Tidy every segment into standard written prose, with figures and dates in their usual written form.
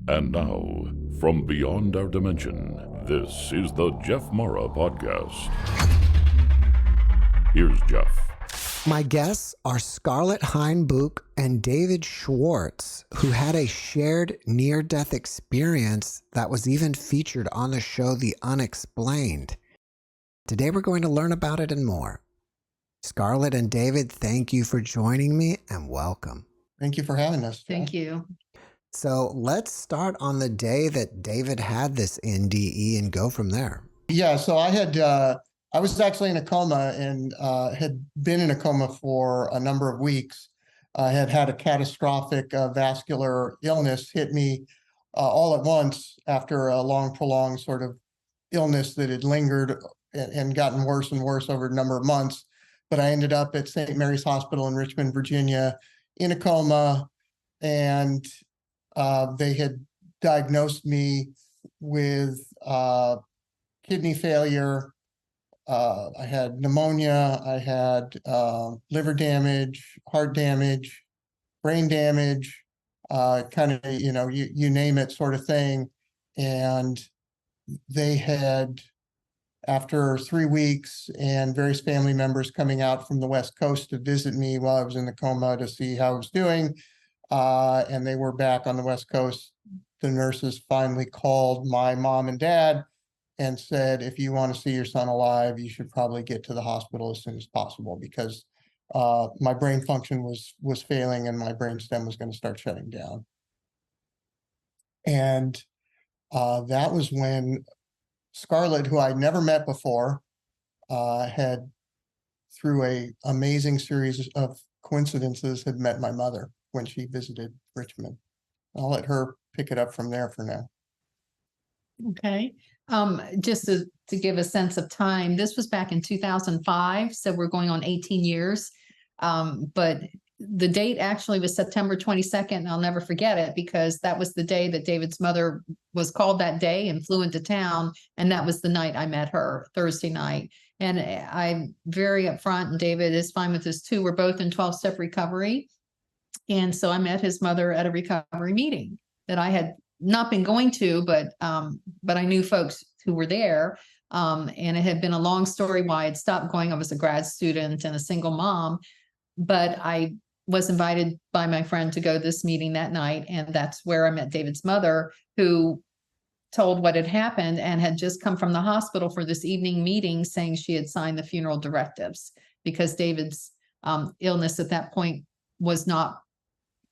And now, from beyond our dimension, this is the JeffMara podcast. Here's Jeff. My guests are Scarlett Heinbuch and David Schwartz, who had a shared near-death experience that was even featured on the show The Unexplained. Today we're going to learn about it and more. Scarlett and David, thank you for joining me and welcome. Thank you for having us. Thank you. So let's start on the day that David had this NDE and go from there. Yeah, so I was actually in a coma and had been in a coma for a number of weeks. I had had a catastrophic vascular illness hit me all at once after a long, prolonged sort of illness that had lingered and gotten worse and worse over a number of months. But I ended up at St. Mary's Hospital in Richmond, Virginia, in a coma, and they had diagnosed me with kidney failure. I had pneumonia. I had liver damage, heart damage, brain damage, kind of, you name it sort of thing. And they had, after 3 weeks and various family members coming out from the West Coast to visit me while I was in the coma to see how I was doing, and they were back on the West Coast, the nurses finally called my mom and dad and said, if you want to see your son alive, you should probably get to the hospital as soon as possible, because my brain function was failing and my brainstem was going to start shutting down. And that was when Scarlett, who I'd never met before, had, through an amazing series of coincidences, had met my mother when she visited Richmond. I'll let her pick it up from there for now. Okay. Just to give a sense of time, this was back in 2005, so we're going on 18 years. But the date actually was September 22nd, and I'll never forget it because that was the day that David's mother was called that day and flew into town, and that was the night I met her, Thursday night. And I'm very upfront, and David is fine with this too. We're both in 12-step recovery. And so I met his mother at a recovery meeting that I had not been going to, but I knew folks who were there. And it had been a long story why I'd stopped going. I was a grad student and a single mom, but I was invited by my friend to go to this meeting that night. And that's where I met David's mother, who told what had happened and had just come from the hospital for this evening meeting, saying she had signed the funeral directives because David's illness at that point was not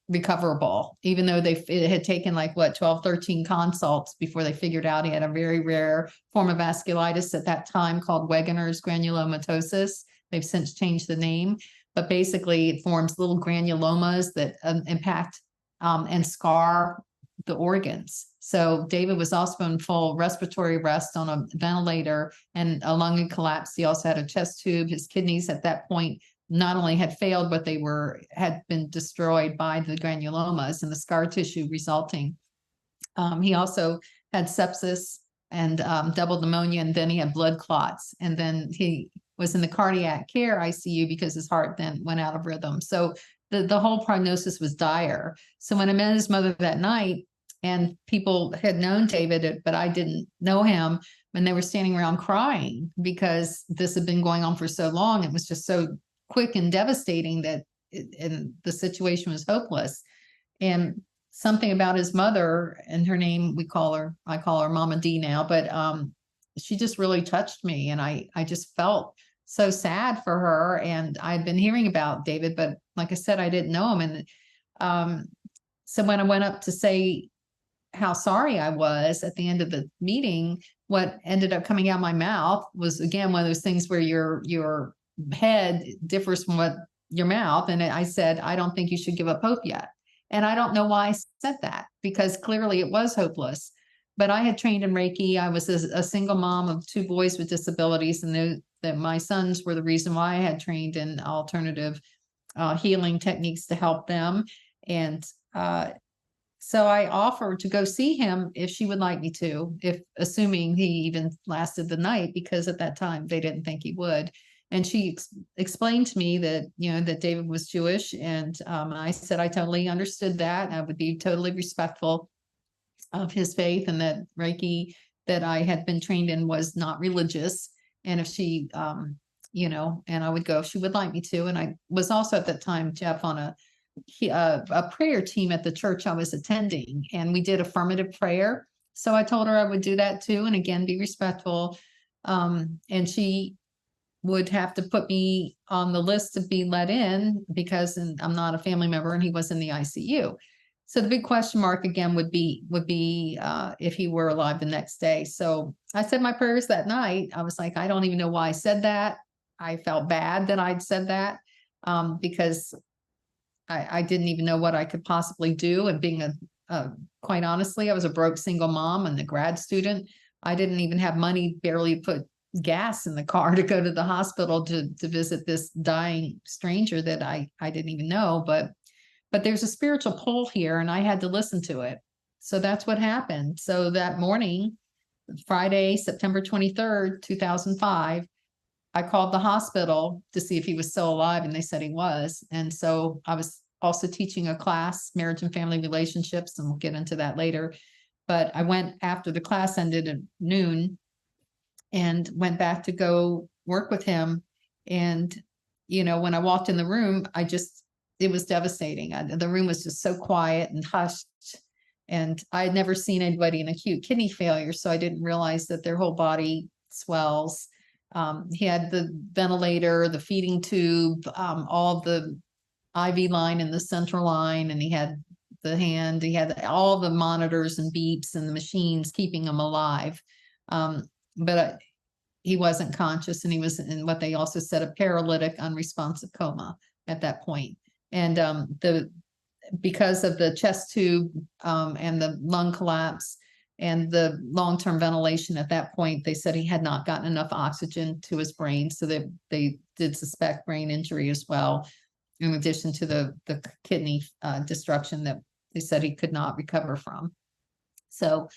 recoverable, even though it had taken 12, 13 consults before they figured out he had a very rare form of vasculitis at that time called Wegener's granulomatosis. They've since changed the name, but basically it forms little granulomas that impact and scar the organs. So David was also in full respiratory arrest on a ventilator and a lung had collapsed. He also had a chest tube. His kidneys at that point not only had failed, but they had been destroyed by the granulomas and the scar tissue resulting. He also had sepsis and double pneumonia, and then he had blood clots. And then he was in the cardiac care ICU because his heart then went out of rhythm. So the whole prognosis was dire. So when I met his mother that night, and people had known David, but I didn't know him, when they were standing around crying because this had been going on for so long, it was just so quick and devastating that and the situation was hopeless. And something about his mother, and her name, I call her Mama D now, but she just really touched me. And I just felt so sad for her. And I'd been hearing about David, but like I said, I didn't know him. And so when I went up to say how sorry I was at the end of the meeting, what ended up coming out of my mouth was, again, one of those things where your head differs from what your mouth. And I said, I don't think you should give up hope yet. And I don't know why I said that, because clearly it was hopeless. But I had trained in Reiki. I was a single mom of 2 boys with disabilities, and knew that my sons were the reason why I had trained in alternative healing techniques to help them. And so I offered to go see him if she would like me to, assuming he even lasted the night, because at that time they didn't think he would. And she explained to me that, that David was Jewish. And I said, I totally understood that. I would be totally respectful. of his faith, and that Reiki that I had been trained in was not religious. And if she, and I would go if she would like me to. And I was also at that time, Jeff, on a prayer team at the church I was attending, and we did affirmative prayer. So I told her I would do that too, and again, be respectful. And she would have to put me on the list to be let in because I'm not a family member, and he was in the ICU. So the big question mark again would be if he were alive the next day. So I said my prayers that night. I was like, I don't even know why I said that. I felt bad that I'd said that because I didn't even know what I could possibly do. And being quite honestly, I was a broke single mom and a grad student. I didn't even have money, barely put gas in the car to go to the hospital to visit this dying stranger that I didn't even know. But there's a spiritual pull here, and I had to listen to it. So that's what happened. So that morning, Friday, September 23rd, 2005, I called the hospital to see if he was still alive, and they said he was. And so I was also teaching a class, marriage and family relationships, and we'll get into that later. But I went after the class ended at noon and went back to go work with him. And, when I walked in the room, it was devastating. The room was just so quiet and hushed. And I had never seen anybody in acute kidney failure, so I didn't realize that their whole body swells. He had the ventilator, the feeding tube, all the IV line and the central line, and he had all the monitors and beeps and the machines keeping him alive. But he wasn't conscious, and he was in what they also said a paralytic unresponsive coma at that point. And because of the chest tube and the lung collapse and the long-term ventilation at that point, they said he had not gotten enough oxygen to his brain. So they did suspect brain injury as well, in addition to the kidney destruction that they said he could not recover from. So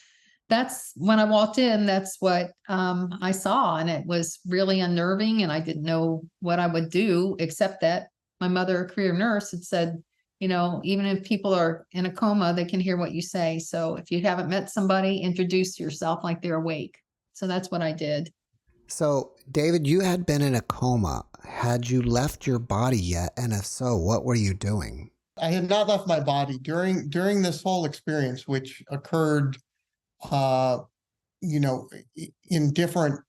that's when I walked in, that's what I saw. And it was really unnerving, and I didn't know what I would do, except that my mother, a career nurse, had said, even if people are in a coma, they can hear what you say. So if you haven't met somebody, introduce yourself like they're awake. So that's what I did. So, David, you had been in a coma. Had you left your body yet? And if so, what were you doing? I had not left my body during this whole experience, which occurred, in different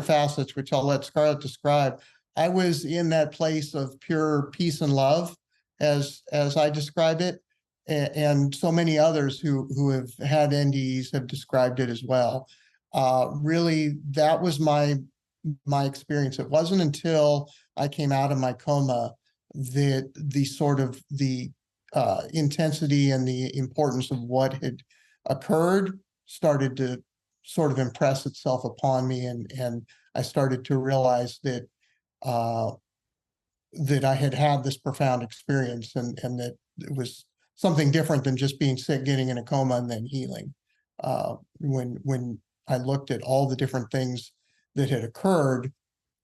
facets, which I'll let Scarlett describe. I was in that place of pure peace and love, as I describe it, and so many others who have had NDEs have described it as well. Really, that was my experience. It wasn't until I came out of my coma that the intensity and the importance of what had occurred started to sort of impress itself upon me, and I started to realize that I had this profound experience, and that it was something different than just being sick, getting in a coma, and then healing. When I looked at all the different things that had occurred,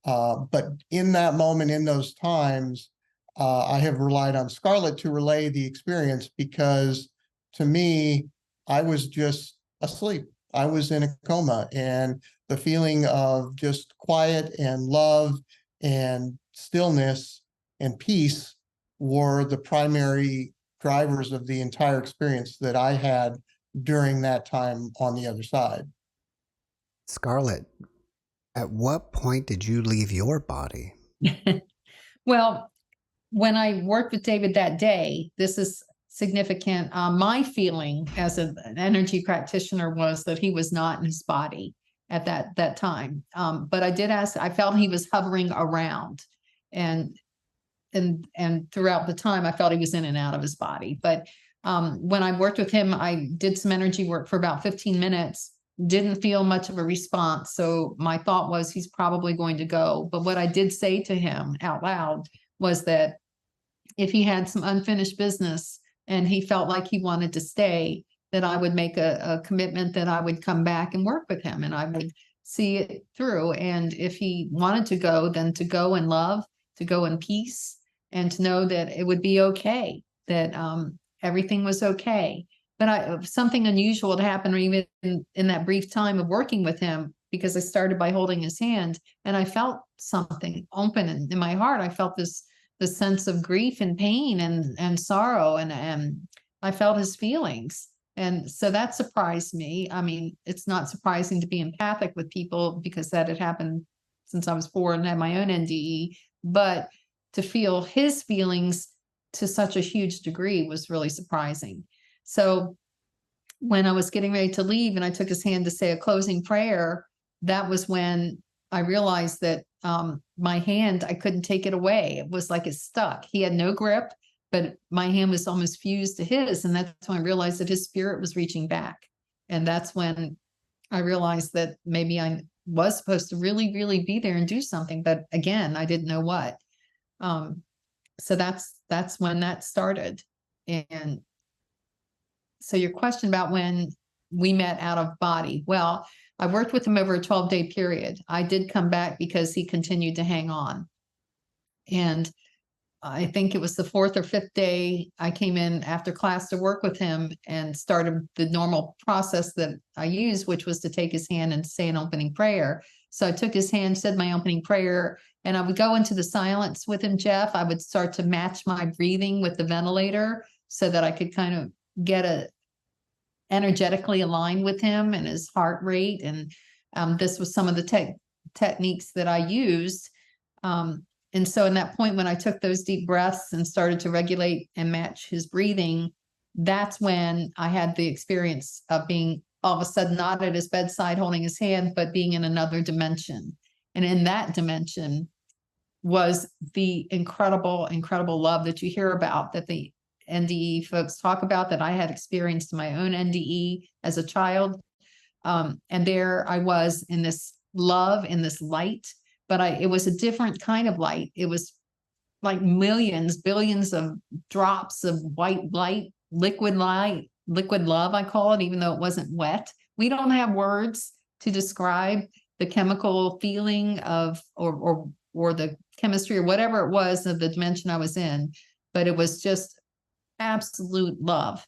but in that moment, in those times, I have relied on Scarlett to relay the experience, because to me, I was just asleep. I was in a coma, and the feeling of just quiet and love and stillness and peace were the primary drivers of the entire experience that I had during that time on the other side. Scarlett, at what point did you leave your body? Well, when I worked with David that day, this is significant. My feeling as an energy practitioner was that he was not in his body at that time. But I did ask, I felt he was hovering around, and throughout the time, I felt he was in and out of his body. But when I worked with him, I did some energy work for about 15 minutes, didn't feel much of a response. So my thought was he's probably going to go. But what I did say to him out loud was that if he had some unfinished business and he felt like he wanted to stay, that I would make a commitment that I would come back and work with him, and I would see it through. And if he wanted to go, then to go in love, to go in peace, and to know that it would be okay, that everything was okay. but something unusual had happened even in that brief time of working with him, because I started by holding his hand, and I felt something open in my heart. I felt this sense of grief and pain and sorrow, and I felt his feelings. And so that surprised me. I mean, it's not surprising to be empathic with people because that had happened since I was 4 and had my own NDE, but to feel his feelings to such a huge degree was really surprising. So when I was getting ready to leave and I took his hand to say a closing prayer, that was when I realized that my hand, I couldn't take it away. It was like it stuck. He had no grip, but my hand was almost fused to his. And that's when I realized that his spirit was reaching back. And that's when I realized that maybe I was supposed to really, really be there and do something. But again, I didn't know what. So that's when that started. And so your question about when we met out of body. Well, I worked with him over a 12-day period. I did come back because he continued to hang on. And I think it was the 4th or 5th day I came in after class to work with him and started the normal process that I used, which was to take his hand and say an opening prayer. So I took his hand, said my opening prayer, and I would go into the silence with him, Jeff. I would start to match my breathing with the ventilator so that I could kind of get energetically aligned with him and his heart rate. And this was some of the techniques that I used. And so in that point, when I took those deep breaths and started to regulate and match his breathing, that's when I had the experience of being all of a sudden not at his bedside holding his hand, but being in another dimension. And in that dimension was the incredible, incredible love that you hear about, that the NDE folks talk about, that I had experienced in my own NDE as a child. And there I was in this love, in this light, but it was a different kind of light. It was like millions, billions of drops of white light, liquid love, I call it, even though it wasn't wet. We don't have words to describe the chemical feeling of, or the chemistry or whatever it was of the dimension I was in, but it was just absolute love.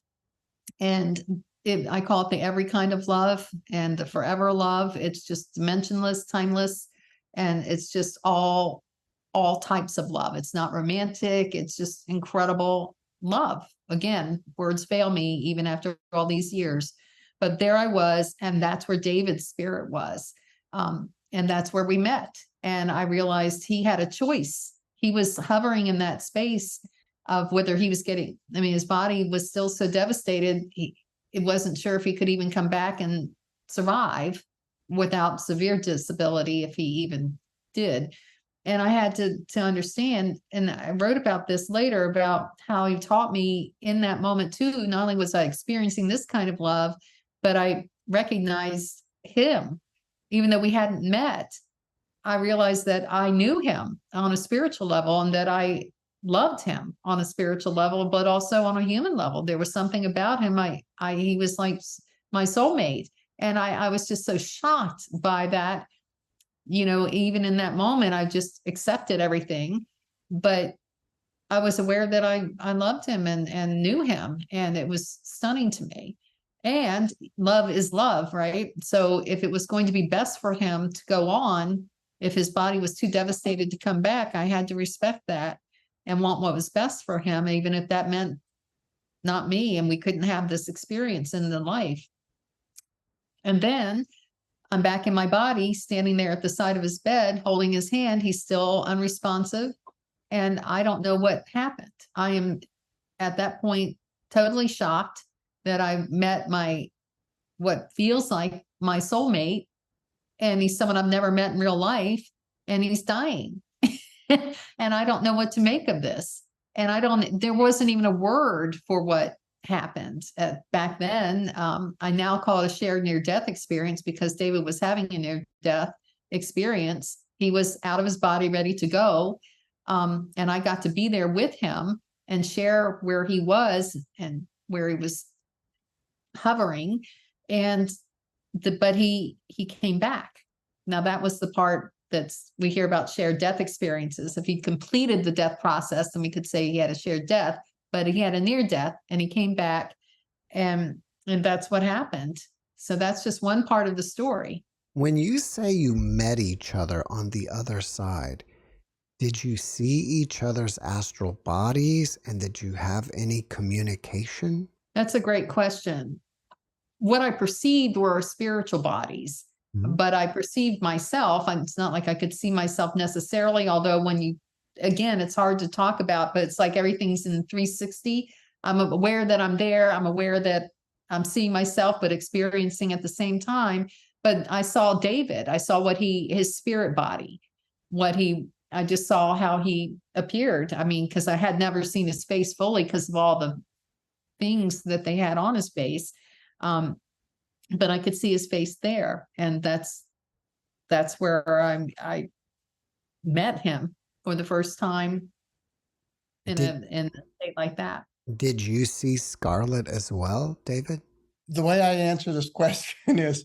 And I call it the every kind of love and the forever love. It's just dimensionless, timeless, and it's just all types of love. It's not romantic. It's just incredible love. Again, words fail me even after all these years. But there I was, and that's where David's spirit was. And that's where we met. And I realized he had a choice. He was hovering in that space of whether he was his body was still so devastated. It wasn't sure if he could even come back and survive without severe disability, if he even did. And I had to understand, and I wrote about this later, about how he taught me in that moment too. Not only was I experiencing this kind of love, but I recognized him. Even though we hadn't met, I realized that I knew him on a spiritual level and that I loved him on a spiritual level, but also on a human level. There was something about him. He was like my soulmate. And I was just so shocked by that. You know, even in that moment, I just accepted everything, but I was aware that I loved him and knew him, and it was stunning to me. And love is love, right? So if it was going to be best for him to go on, if his body was too devastated to come back, I had to respect that and want what was best for him, even if that meant not me, and we couldn't have this experience in the life. And then I'm back in my body, standing there at the side of his bed, holding his hand. He's still unresponsive, and I don't know what happened. I am at that point totally shocked that I met what feels like my soulmate, and he's someone I've never met in real life, and he's dying. And I don't know what to make of this. And there wasn't even a word for what happened back then. I now call it a shared near-death experience because David was having a near-death experience. He was out of his body, ready to go. And I got to be there with him and share where he was and where he was hovering. But he came back. Now that was the part we hear about shared death experiences. If he completed the death process, then we could say he had a shared death, but he had a near death and he came back And that's what happened. So that's just one part of the story. When you say you met each other on the other side, did you see each other's astral bodies, and did you have any communication? That's a great question. What I perceived were spiritual bodies, but I perceived myself. It's not like I could see myself necessarily, although again, it's hard to talk about, but it's like everything's in 360. I'm aware that I'm there. I'm aware that I'm seeing myself, but experiencing at the same time. But I saw David. I saw his spirit body, I just saw how he appeared. I mean, because I had never seen his face fully because of all the things that they had on his face. But I could see his face there. And that's where I met him for the first time in a state like that. Did you see Scarlett as well, David? The way I answer this question is,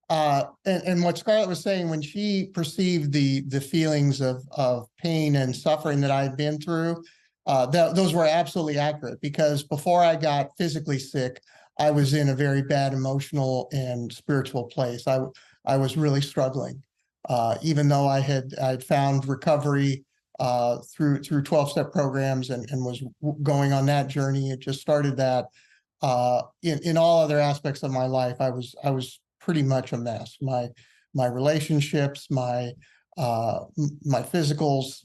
and what Scarlett was saying, when she perceived the feelings of pain and suffering that I had been through, those were absolutely accurate, because before I got physically sick, I was in a very bad emotional and spiritual place. I was really struggling, even though I'd found recovery through 12-step programs and was going on that journey. It just started that. In all other aspects of my life, I was pretty much a mess. My relationships, my physicals,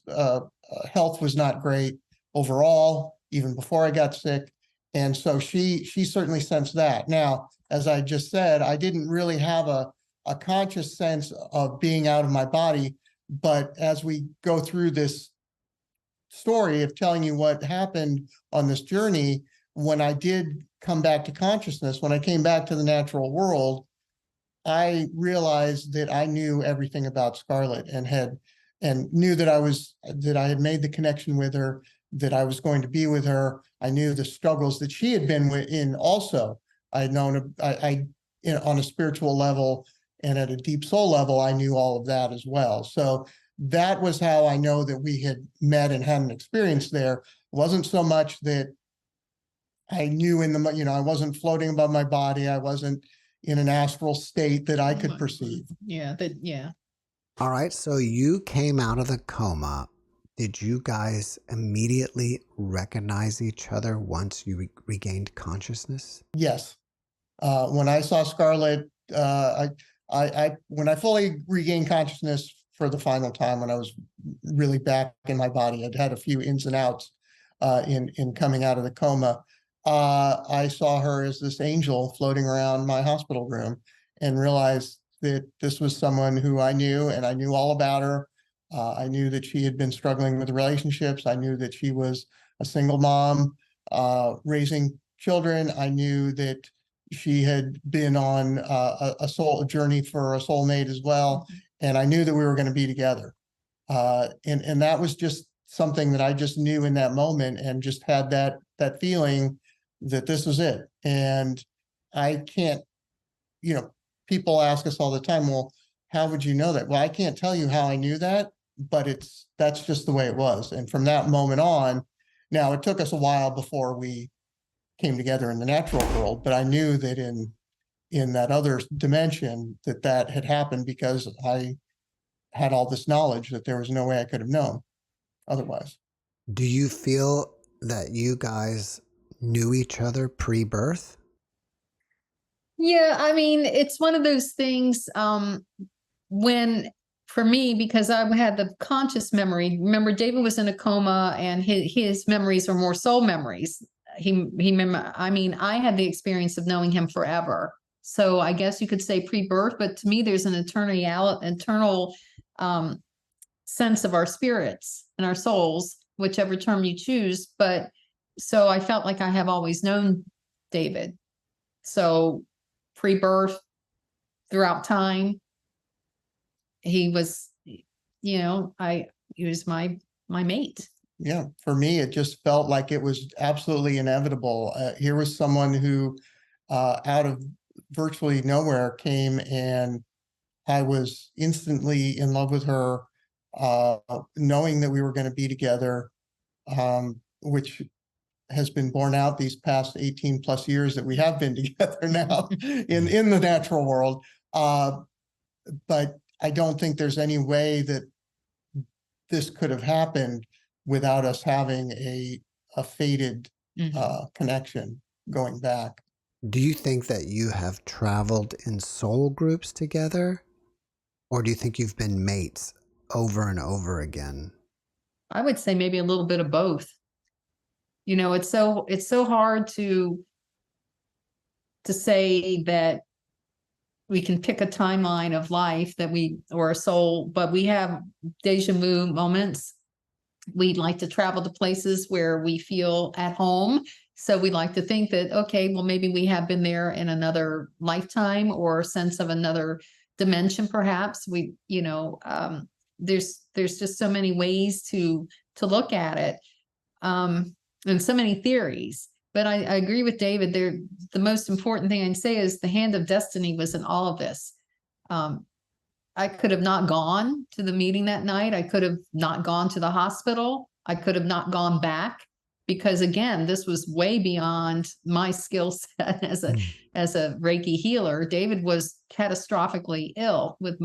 health was not great overall, even before I got sick. And so she certainly sensed that. Now, as I just said, I didn't really have a conscious sense of being out of my body. But as we go through this story of telling you what happened on this journey, when I did come back to consciousness, when I came back to the natural world, I realized that I knew everything about Scarlett and knew that I had made the connection with her, that I was going to be with her. I knew the struggles that she had been in also. I had known, on a spiritual level and at a deep soul level, I knew all of that as well. So that was how I know that we had met and had an experience there. It wasn't so much that I knew I wasn't floating above my body. I wasn't in an astral state that I could perceive. Yeah. All right. So you came out of the coma. Did you guys immediately recognize each other once you regained consciousness? Yes. When I saw Scarlett, when I fully regained consciousness for the final time, when I was really back in my body, I'd had a few ins and outs in coming out of the coma. I saw her as this angel floating around my hospital room and realized that this was someone who I knew, and I knew all about her. I knew that she had been struggling with relationships. I knew that she was a single mom raising children. I knew that she had been on a journey for a soulmate as well. And I knew that we were going to be together. And that was just something that I just knew in that moment, and just had that feeling that this was it. And I can't, people ask us all the time, well, how would you know that? Well, I can't tell you how I knew that, but that's just the way it was. And from that moment on, now it took us a while before we came together in the natural world, but I knew that in that other dimension that had happened, because I had all this knowledge that there was no way I could have known otherwise. Do you feel that you guys knew each other pre-birth? Yeah, I mean, it's one of those things when, for me, because I had the conscious memory. Remember, David was in a coma, and his memories are more soul memories. I had the experience of knowing him forever. So I guess you could say pre-birth, but to me, there's an eternal sense of our spirits and our souls, whichever term you choose. But so I felt like I have always known David. So pre-birth, throughout time, he was, he was my mate. Yeah, for me, it just felt like it was absolutely inevitable. Here was someone who, out of virtually nowhere, came, and I was instantly in love with her, knowing that we were going to be together, which has been borne out these past 18 plus years that we have been together now in the natural world. But I don't think there's any way that this could have happened without us having a fated connection going back. Do you think that you have traveled in soul groups together? Or do you think you've been mates over and over again? I would say maybe a little bit of both. You know, it's so hard to say that we can pick a timeline of life that or a soul, but we have deja vu moments. We'd like to travel to places where we feel at home. So we like to think that, okay, well, maybe we have been there in another lifetime or sense of another dimension, perhaps. There's just so many ways to look at it, and so many theories. But I agree with David. The most important thing I can say is the hand of destiny was in all of this. I could have not gone to the meeting that night. I could have not gone to the hospital. I could have not gone back because, again, this was way beyond my skill set as a Reiki healer. David was catastrophically ill with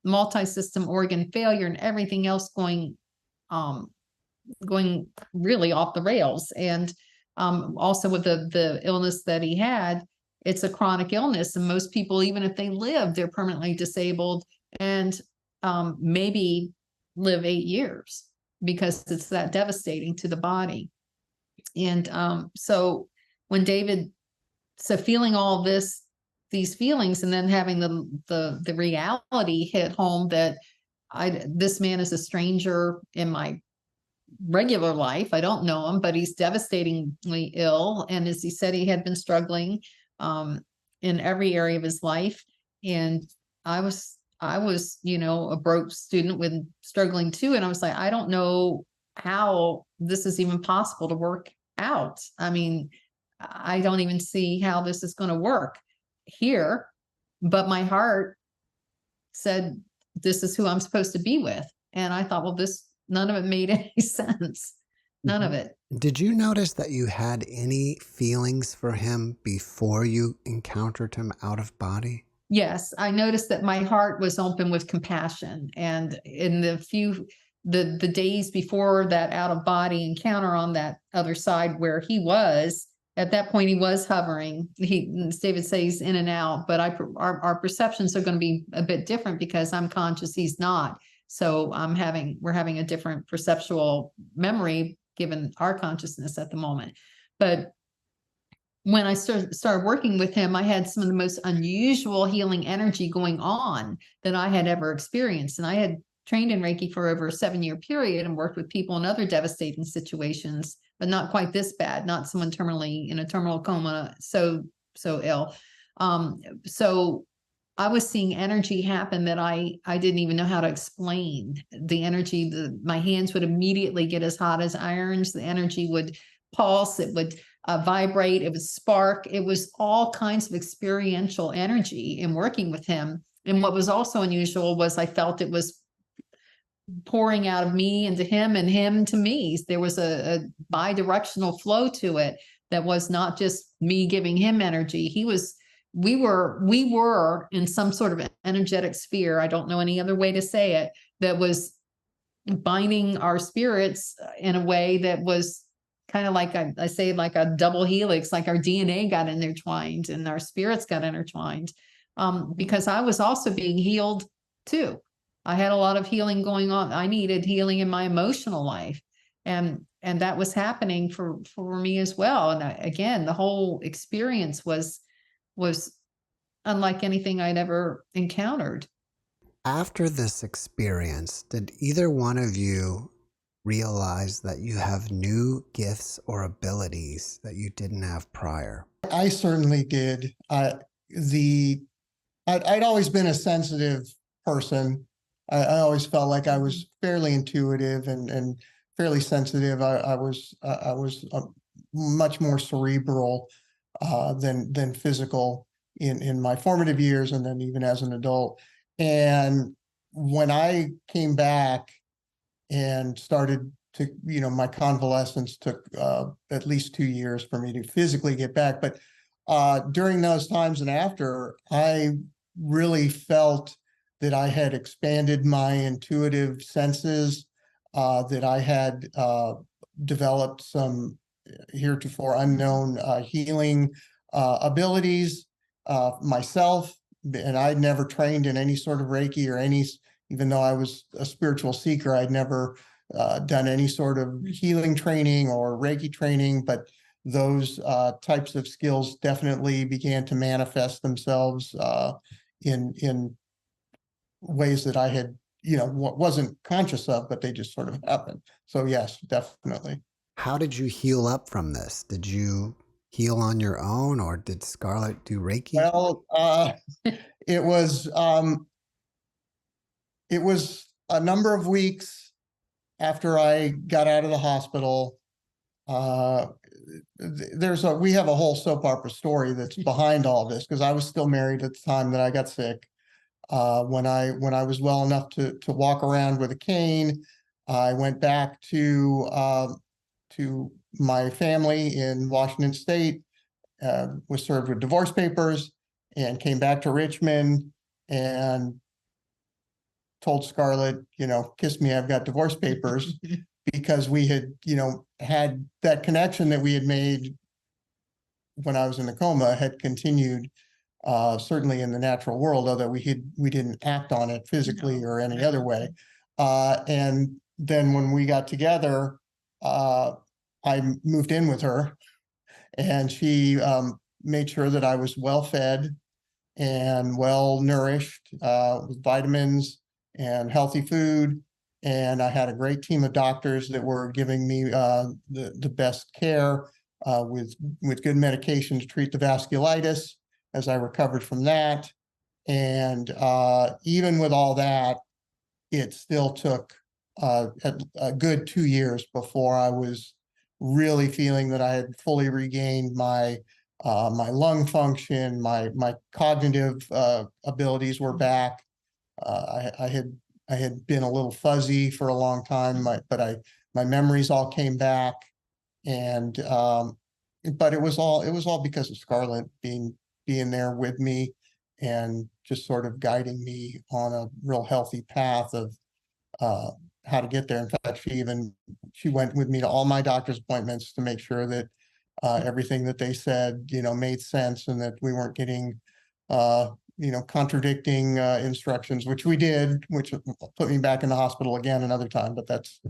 multi-system organ failure and everything else going really off the rails. And also with the illness that he had, it's a chronic illness. And most people, even if they live, they're permanently disabled and maybe live 8 years because it's that devastating to the body. And so when feeling all these feelings and then having the reality hit home that this man is a stranger in my regular life. I don't know him, but he's devastatingly ill. And as he said, he had been struggling in every area of his life. And I was, a broke student with struggling too. And I was like, I don't know how this is even possible to work out. I mean, I don't even see how this is going to work here. But my heart said, this is who I'm supposed to be with. And I thought, well, none of it made any sense. None of it. Did you notice that you had any feelings for him before you encountered him out of body? Yes, I noticed that my heart was open with compassion. And in the days before that out of body encounter on that other side where he was, at that point he was hovering. As David says, in and out, but our perceptions are going to be a bit different because I'm conscious, he's not. So we're having a different perceptual memory given our consciousness at the moment. But when I started working with him, I had some of the most unusual healing energy going on that I had ever experienced. And I had trained in Reiki for over a 7-year period and worked with people in other devastating situations, but not quite this bad, not someone terminally in a terminal coma, so ill. So I was seeing energy happen that I didn't even know how to explain. The energy, my hands would immediately get as hot as irons. The energy would pulse. It would vibrate. It would spark. It was all kinds of experiential energy in working with him. And what was also unusual was I felt it was pouring out of me into him and him to me. There was a bi-directional flow to it that was not just me giving him energy. We were in some sort of energetic sphere. I don't know any other way to say it, that was binding our spirits in a way that was kind of like I say, like a double helix, like our DNA got intertwined and our spirits got intertwined. Because I was also being healed too. I had a lot of healing going on. I needed healing in my emotional life. And that was happening for me as well. And again, the whole experience was unlike anything I'd ever encountered. After this experience, did either one of you realize that you have new gifts or abilities that you didn't have prior? I certainly did. I'd always been a sensitive person. I always felt like I was fairly intuitive and fairly sensitive. I was much more cerebral than physical in my formative years, and then even as an adult. And when I came back and started my convalescence took at least 2 years for me to physically get back. But during those times and after, I really felt that I had expanded my intuitive senses, that I had developed some heretofore unknown healing abilities myself. And I'd never trained in any sort of Reiki or even though I was a spiritual seeker, I'd never done any sort of healing training or Reiki training, but those types of skills definitely began to manifest themselves in ways that I had, wasn't conscious of, but they just sort of happened. So yes, definitely. How did you heal up from this? Did you heal on your own, or did Scarlett do Reiki? Well, it was a number of weeks after I got out of the hospital. We have a whole soap opera story that's behind all this, because I was still married at the time that I got sick. When I was well enough to walk around with a cane, I went back to my family in Washington State, was served with divorce papers, and came back to Richmond and told Scarlett, kiss me, I've got divorce papers, because we had, had that connection that we had made when I was in the coma had continued, certainly in the natural world, although we didn't act on it physically or any other way. And then when we got together, I moved in with her, and she made sure that I was well fed and well nourished, with vitamins and healthy food. And I had a great team of doctors that were giving me the best care, with good medication to treat the vasculitis as I recovered from that. And even with all that, it still took a good 2 years before I was really feeling that I had fully regained my lung function, my cognitive abilities were back. I had been a little fuzzy for a long time, but my memories all came back, and but it was all because of Scarlett being there with me and just sort of guiding me on a real healthy path of how to get there. In fact, she went with me to all my doctor's appointments to make sure that everything that they said, made sense, and that we weren't getting contradicting instructions, which we did, which put me back in the hospital again another time. But that's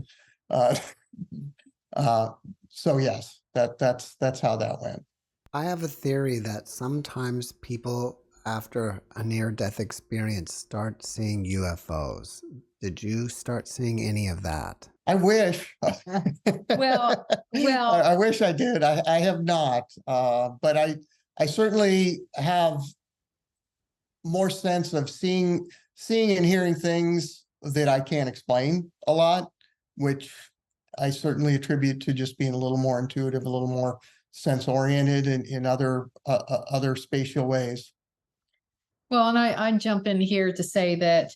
so yes, that's how that went. I have a theory that sometimes people after a near-death experience start seeing UFOs. Did you start seeing any of that? I wish. Well, I wish I did. I have not, but I certainly have more sense of seeing and hearing things that I can't explain a lot, which I certainly attribute to just being a little more intuitive, a little more sense-oriented in other spatial ways. Well, and I jump in here to say that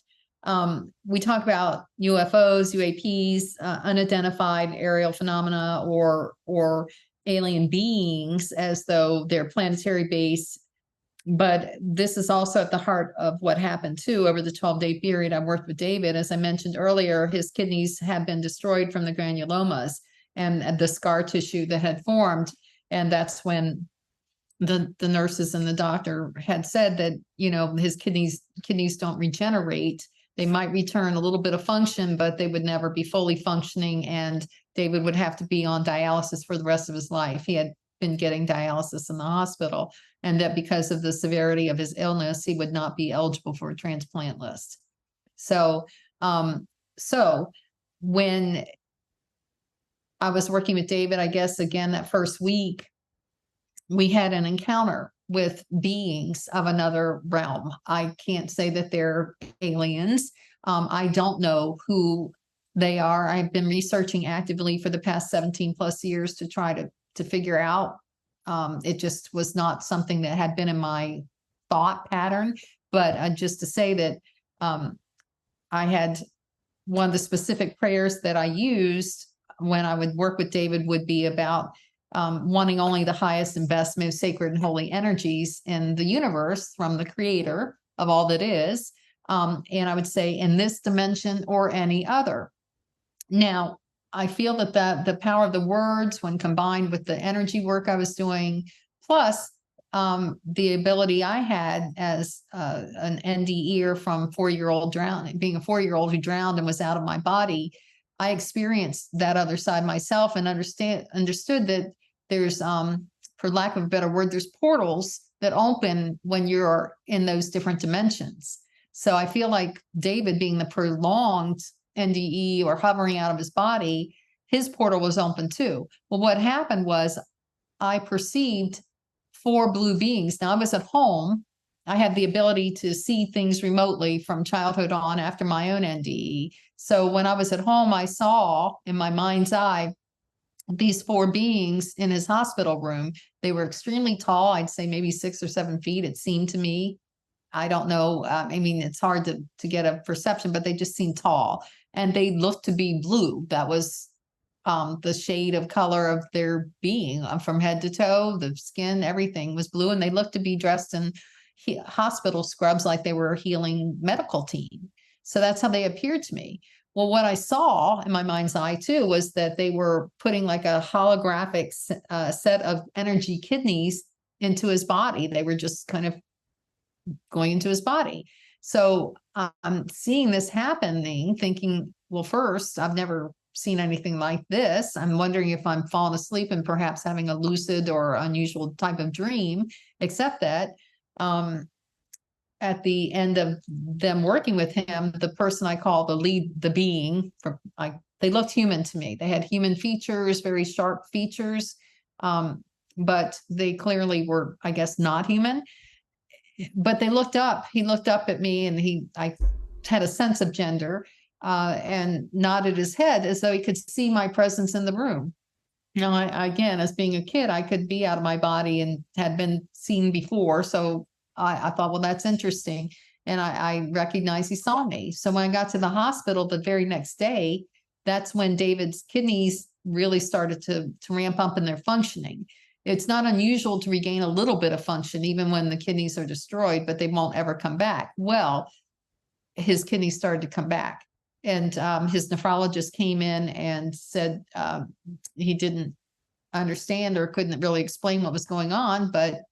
we talk about UFOs, UAPs, unidentified aerial phenomena, or alien beings as though they're planetary base. But this is also at the heart of what happened too over the 12-day period I worked with David. As I mentioned earlier, his kidneys had been destroyed from the granulomas and the scar tissue that had formed. And that's when the nurses and the doctor had said that, his kidneys don't regenerate. They might return a little bit of function, but they would never be fully functioning. And David would have to be on dialysis for the rest of his life. He had been getting dialysis in the hospital, and that because of the severity of his illness, he would not be eligible for a transplant list. So when I was working with David, I guess, again, that first week, we had an encounter with beings of another realm. I can't say that they're aliens. I don't know who they are. I've been researching actively for the past 17 plus years to try to figure out. It just was not something that had been in my thought pattern. But just to say that I had one of the specific prayers that I used when I would work with David would be about wanting only the highest and best, most sacred and holy energies in the universe from the creator of all that is. And I would say in this dimension or any other. Now, I feel that the power of the words, when combined with the energy work I was doing, plus the ability I had as an NDE from 4-year-old drowning, being a 4-year-old who drowned and was out of my body, I experienced that other side myself and understood that there's, for lack of a better word, there's portals that open when you're in those different dimensions. So I feel like David, being the prolonged NDE or hovering out of his body, his portal was open too. Well, what happened was I perceived 4 blue beings. Now I was at home. I had the ability to see things remotely from childhood on after my own NDE. So when I was at home, I saw in my mind's eye these 4 beings in his hospital room. They were extremely tall. I'd say maybe 6 or 7 feet. It seemed to me. I don't know. I mean, it's hard to get a perception, but they just seemed tall and they looked to be blue. That was the shade of color of their being from head to toe. The skin, everything was blue, and they looked to be dressed in hospital scrubs like they were a healing medical team. So that's how they appeared to me. Well, what I saw in my mind's eye too was that they were putting like a holographic set of energy kidneys into his body. They were just kind of going into his body. So I'm seeing this happening, thinking, well, first, I've never seen anything like this. I'm wondering if I'm falling asleep and perhaps having a lucid or unusual type of dream, except that at the end of them working with him, the person I call the being, they looked human to me. They had human features, very sharp features, but they clearly were, I guess, not human. But they looked up. He looked up at me, and I had a sense of gender, and nodded his head as though he could see my presence in the room. Now, again, as being a kid, I could be out of my body and had been seen before. So I thought, well, that's interesting. And I recognized he saw me. So when I got to the hospital the very next day, that's when David's kidneys really started to ramp up in their functioning. It's not unusual to regain a little bit of function, even when the kidneys are destroyed, but they won't ever come back. Well, his kidneys started to come back. And his nephrologist came in and said he didn't understand or couldn't really explain what was going on, but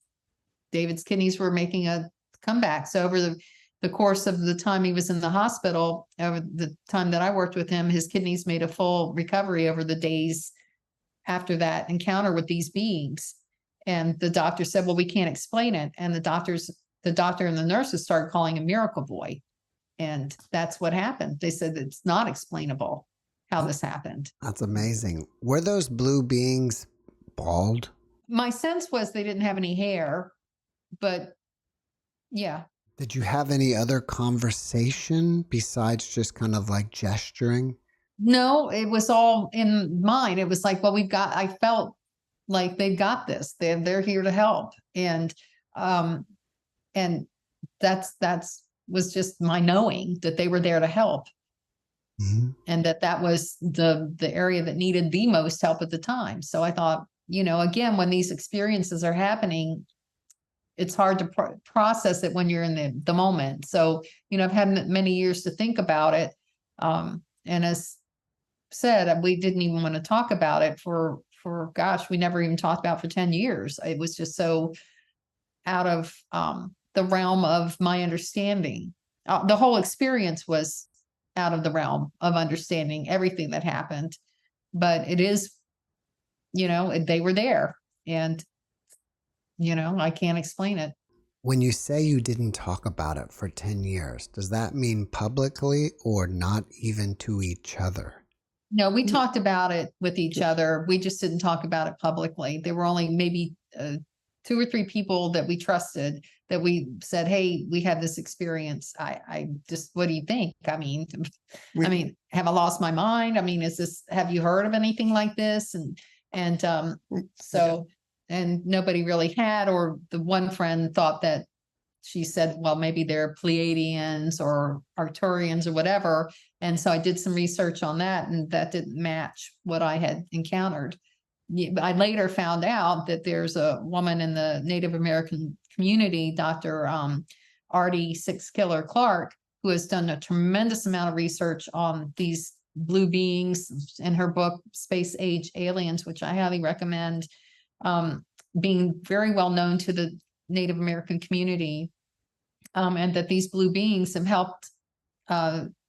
David's kidneys were making a comeback. So over the course of the time he was in the hospital, over the time that I worked with him, his kidneys made a full recovery over the days after that encounter with these beings. And the doctor said, well, we can't explain it. And the doctor and the nurses started calling him Miracle Boy. And that's what happened. They said it's not explainable how this happened. That's amazing. Were those blue beings bald? My sense was they didn't have any hair, but yeah. Did you have any other conversation besides just kind of like gesturing? No, it was all in mine. It was like, well, I felt like they got this. They're here to help. And that's was just my knowing that they were there to help. Mm-hmm. And that was the area that needed the most help at the time. So I thought, again, when these experiences are happening, it's hard to process it when you're in the moment. So, I've had many years to think about it. And as said, we didn't even want to talk about it for we never even talked about it for 10 years. It was just so out of the realm of my understanding. The whole experience was out of the realm of understanding everything that happened. But it is, they were there, and, I can't explain it. When you say you didn't talk about it for 10 years, does that mean publicly or not even to each other? No, we talked about it with each other. We just didn't talk about it publicly. There were only maybe 2 or 3 people that we trusted that we said, hey, we had this experience. I just, what do you think? I mean, have I lost my mind? I mean, have you heard of anything like this? And nobody really had, or the one friend thought that she said, well, maybe they're Pleiadians or Arcturians or whatever. And so I did some research on that, and that didn't match what I had encountered. I later found out that there's a woman in the Native American community, Dr. Artie Six Killer Clark, who has done a tremendous amount of research on these blue beings in her book, Space Age Aliens, which I highly recommend, being very well known to the Native American community, and that these blue beings have helped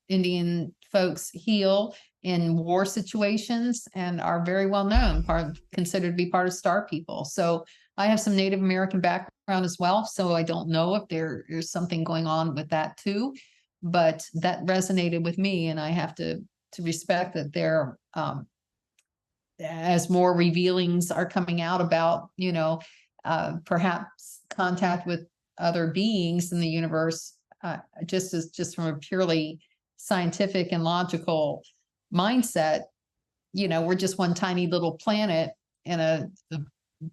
Indian folks heal in war situations and are very well known, considered to be part of Star People. So I have some Native American background as well, so I don't know if there's something going on with that too, but that resonated with me, and I have to respect that there, as more revealings are coming out about, perhaps contact with other beings in the universe, just from a purely scientific and logical mindset, we're just one tiny little planet in a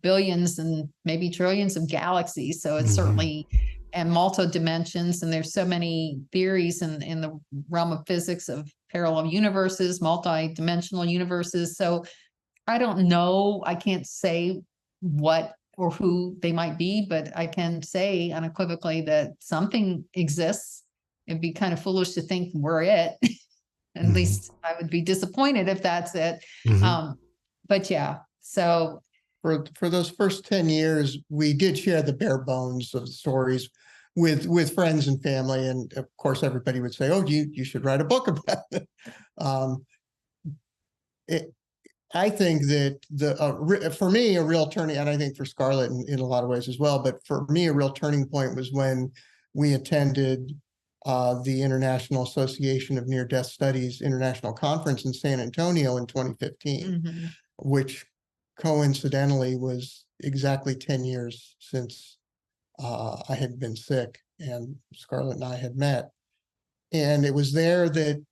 billions and maybe trillions of galaxies. So it's certainly, and multi-dimensions, and there's so many theories in the realm of physics of parallel universes, multi-dimensional universes. So I don't know, I can't say what or who they might be, but I can say unequivocally that something exists. It'd be kind of foolish to think we're it. At least I would be disappointed if that's it. But yeah, so. For those first 10 years, we did share the bare bones of the stories with friends and family. And of course, everybody would say, oh, you should write a book about it. I think that for me, a real turning, and I think for Scarlett in a lot of ways as well, but for me, a real turning point was when we attended the International Association of Near-Death Studies International Conference in San Antonio in 2015, which coincidentally was exactly 10 years since I had been sick and Scarlett and I had met. And it was there that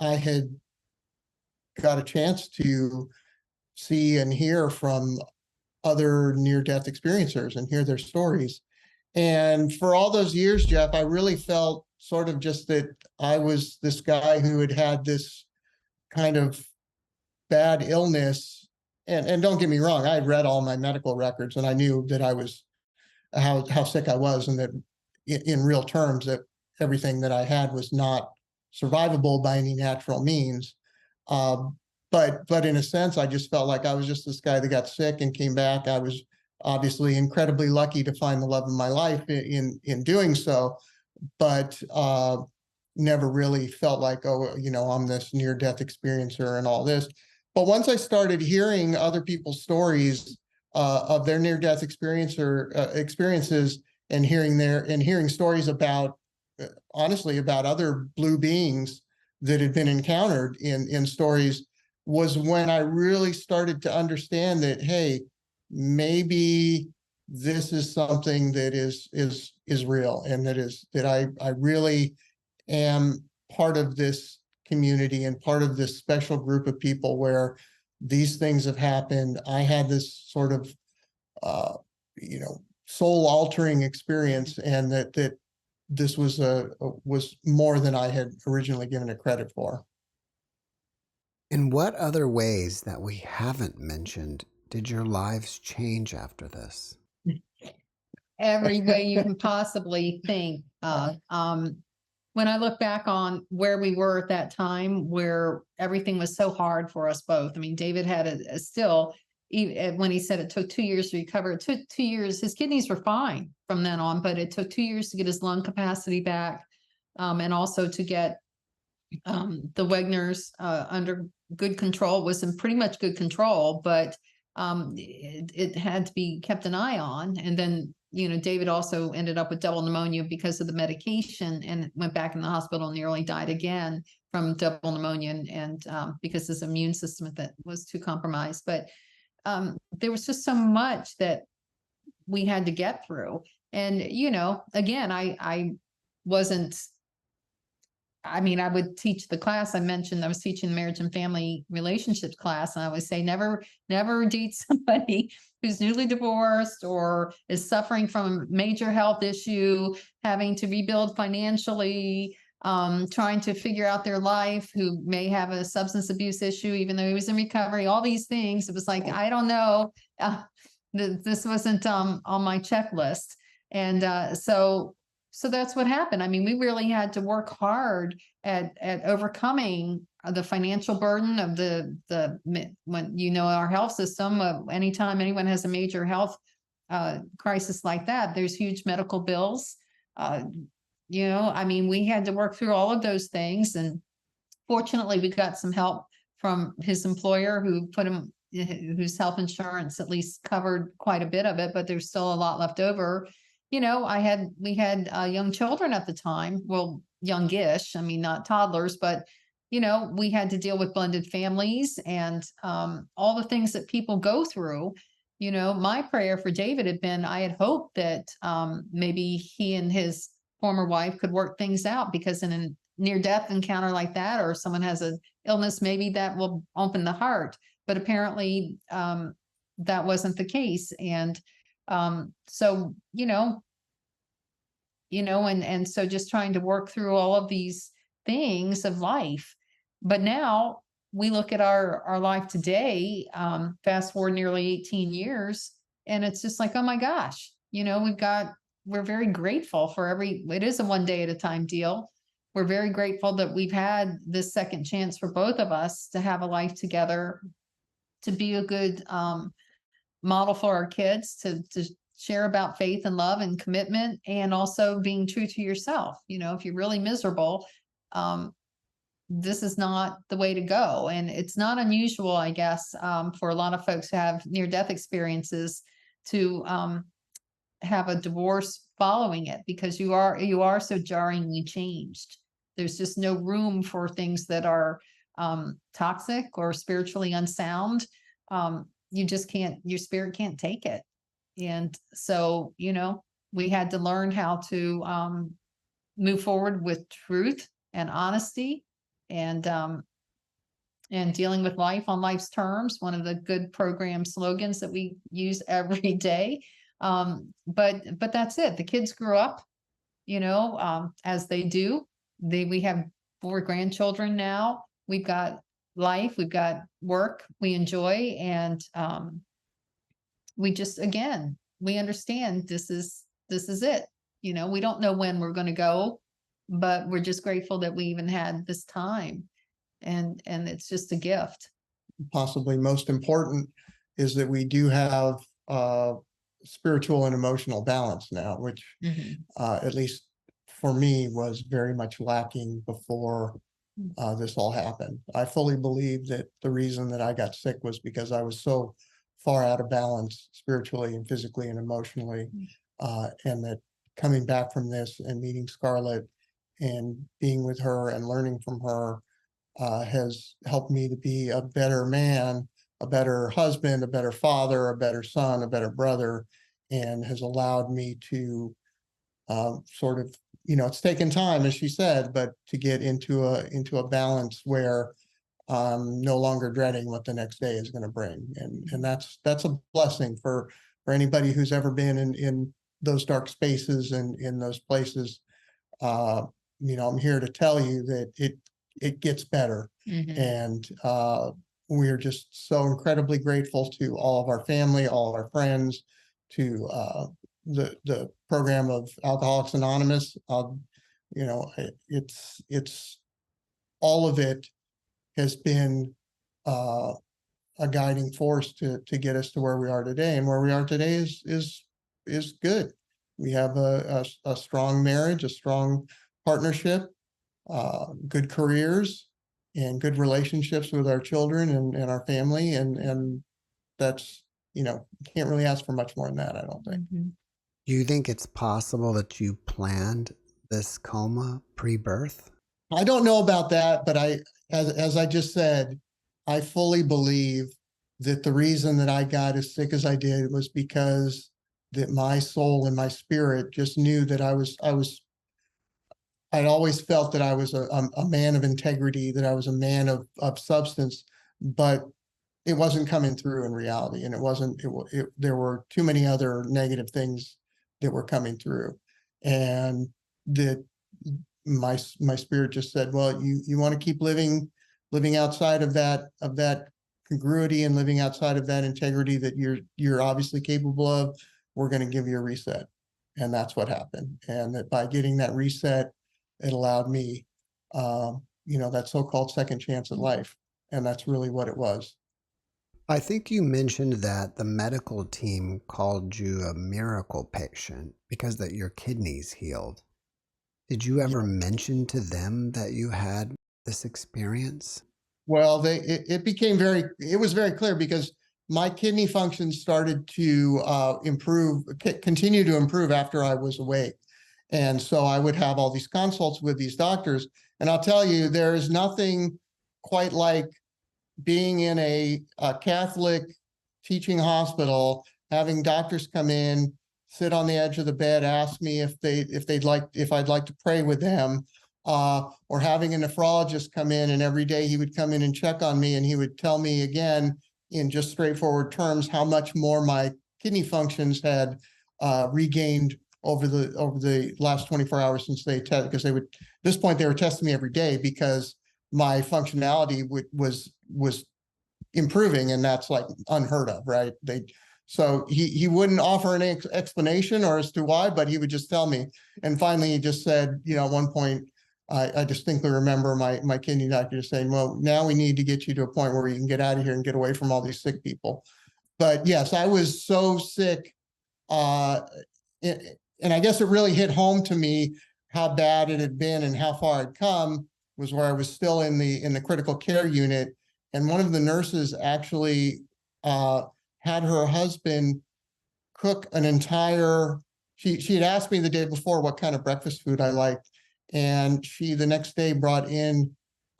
I had got a chance to see and hear from other near-death experiencers and hear their stories. And for all those years, Jeff, I really felt sort of just that I was this guy who had this kind of bad illness. And don't get me wrong, I had read all my medical records and I knew that I was how sick I was, and that in real terms that everything that I had was not survivable by any natural means. But in a sense, I just felt like I was just this guy that got sick and came back. I was obviously incredibly lucky to find the love of my life in doing so, but never really felt like, oh, I'm this near-death experiencer and all this. But once I started hearing other people's stories of their near-death experiences, and hearing stories about, honestly, about other blue beings that had been encountered in stories, was when I really started to understand that, hey, maybe this is something that is real, and that I really am part of this community and part of this special group of people where these things have happened. I had this sort of soul altering experience, and that this was more than I had originally given it credit for. In what other ways that we haven't mentioned did your lives change after this? Every way you can possibly think. When I look back on where we were at that time, where everything was so hard for us both. I mean, David had when he said it took 2 years to recover, it took 2 years. His kidneys were fine from then on, but it took 2 years to get his lung capacity back, and also to get the Wegners under good control. It was in pretty much good control, but it had to be kept an eye on. And then, David also ended up with double pneumonia because of the medication, and went back in the hospital and nearly died again from double pneumonia, and because his immune system that was too compromised. But there was just so much that we had to get through. And, again, I wasn't I mean, I would teach the class. I mentioned I was teaching marriage and family relationships class, and I would say, never date somebody who's newly divorced or is suffering from a major health issue, having to rebuild financially, trying to figure out their life, who may have a substance abuse issue, even though he was in recovery, all these things. It was like, I don't know. This wasn't on my checklist. And so that's what happened. I mean, we really had to work hard at overcoming the financial burden of when our health system. Anytime anyone has a major health crisis like that, there's huge medical bills. I mean, we had to work through all of those things, and fortunately, we got some help from his employer, whose health insurance at least covered quite a bit of it, but there's still a lot left over. We had young children at the time, well, youngish, I mean, not toddlers, but, we had to deal with blended families and all the things that people go through. My prayer for David had been, I had hoped that maybe he and his former wife could work things out, because in a near-death encounter like that, or someone has an illness, maybe that will open the heart. But apparently that wasn't the case. And so, and so just trying to work through all of these things of life. But now we look at our life today, fast forward nearly 18 years, and it's just like, oh my gosh, we're very grateful for it is a one day at a time deal. We're very grateful that we've had this second chance for both of us to have a life together, to be a good model for our kids, to share about faith and love and commitment, and also being true to yourself. If you're really miserable, this is not the way to go. And it's not unusual, I guess, for a lot of folks who have near-death experiences to have a divorce following it, because you are so jarringly changed. There's just no room for things that are toxic or spiritually unsound. You just can't, your spirit can't take it. And so, we had to learn how to move forward with truth and honesty, and dealing with life on life's terms, one of the good program slogans that we use every day. But that's it. The kids grew up, as they do. We have 4 grandchildren now. We've got life, we've got work we enjoy, and we just, again, we understand this is it. We don't know when we're going to go, but we're just grateful that we even had this time, and it's just a gift. Possibly most important is that we do have spiritual and emotional balance now, which at least for me was very much lacking before this all happened. I fully believe that the reason that I got sick was because I was so far out of balance spiritually and physically and emotionally, and that coming back from this and meeting Scarlett and being with her and learning from her has helped me to be a better man, a better husband, a better father, a better son, a better brother, and has allowed me to sort of, it's taken time, as she said, but to get into a balance where I'm no longer dreading what the next day is going to bring. And that's a blessing for anybody who's ever been in those dark spaces and in those places. I'm here to tell you that it gets better. And we're just so incredibly grateful to all of our family, all our friends, to the program of Alcoholics Anonymous. It's all of it has been a guiding force to get us to where we are today. And where we are today is good. We have a strong marriage, a strong partnership, good careers, and good relationships with our children and our family. And that's, can't really ask for much more than that, I don't think. Do you think it's possible that you planned this coma pre-birth? I don't know about that, but as I just said, I fully believe that the reason that I got as sick as I did was because that my soul and my spirit just knew that I was I'd always felt that I was a man of integrity, that I was a man of substance, but it wasn't coming through in reality. And it wasn't, there were too many other negative things that were coming through. And that my spirit just said, well, you want to keep living outside of that congruity and living outside of that integrity that you're obviously capable of, we're going to give you a reset. And that's what happened. And that by getting that reset, it allowed me, that so-called second chance at life. And that's really what it was. I think you mentioned that the medical team called you a miracle patient because that your kidneys healed. Did you ever mention to them that you had this experience? Well, it was very clear because my kidney function started to continue to improve after I was awake. And so I would have all these consults with these doctors. And I'll tell you, there is nothing quite like being in a Catholic teaching hospital, having doctors come in, sit on the edge of the bed, ask me if I'd like to pray with them, or having a nephrologist come in, and every day he would come in and check on me, and he would tell me again in just straightforward terms how much more my kidney functions had regained over the last 24 hours since they tested, because at this point they were testing me every day because my functionality was improving, and that's like unheard of, right? So he wouldn't offer an explanation or as to why, but he would just tell me. And finally, he just said, at one point, I distinctly remember my kidney doctor just saying, well, now we need to get you to a point where you can get out of here and get away from all these sick people. But yes, I was so sick. And I guess it really hit home to me how bad it had been and how far I'd come, was where I was still in the critical care unit. And one of the nurses actually had her husband cook an entire, she had asked me the day before what kind of breakfast food I liked. And she the next day brought in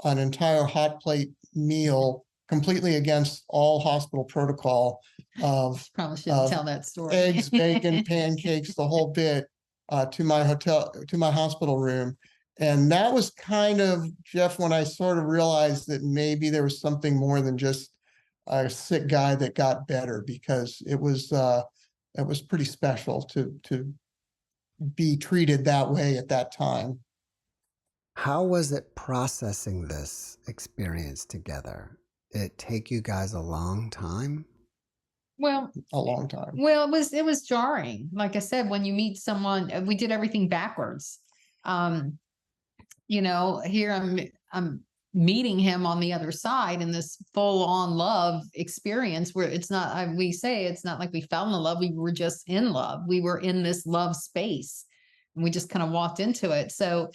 an entire hot plate meal, completely against all hospital protocol, of Probably shouldn't tell that story. eggs, bacon, pancakes, the whole bit, to my hospital room. And that was kind of, Jeff, when I sort of realized that maybe there was something more than just a sick guy that got better, because it was pretty special to be treated that way at that time. How was it processing this experience together? Did it take you guys a long time? Well, A long time. Well, it was jarring. Like I said, when you meet someone, we did everything backwards. Here I'm meeting him on the other side in this full on love experience where it's not, we say it's not like we fell in love. We were just in love. We were in this love space and we just kind of walked into it. So,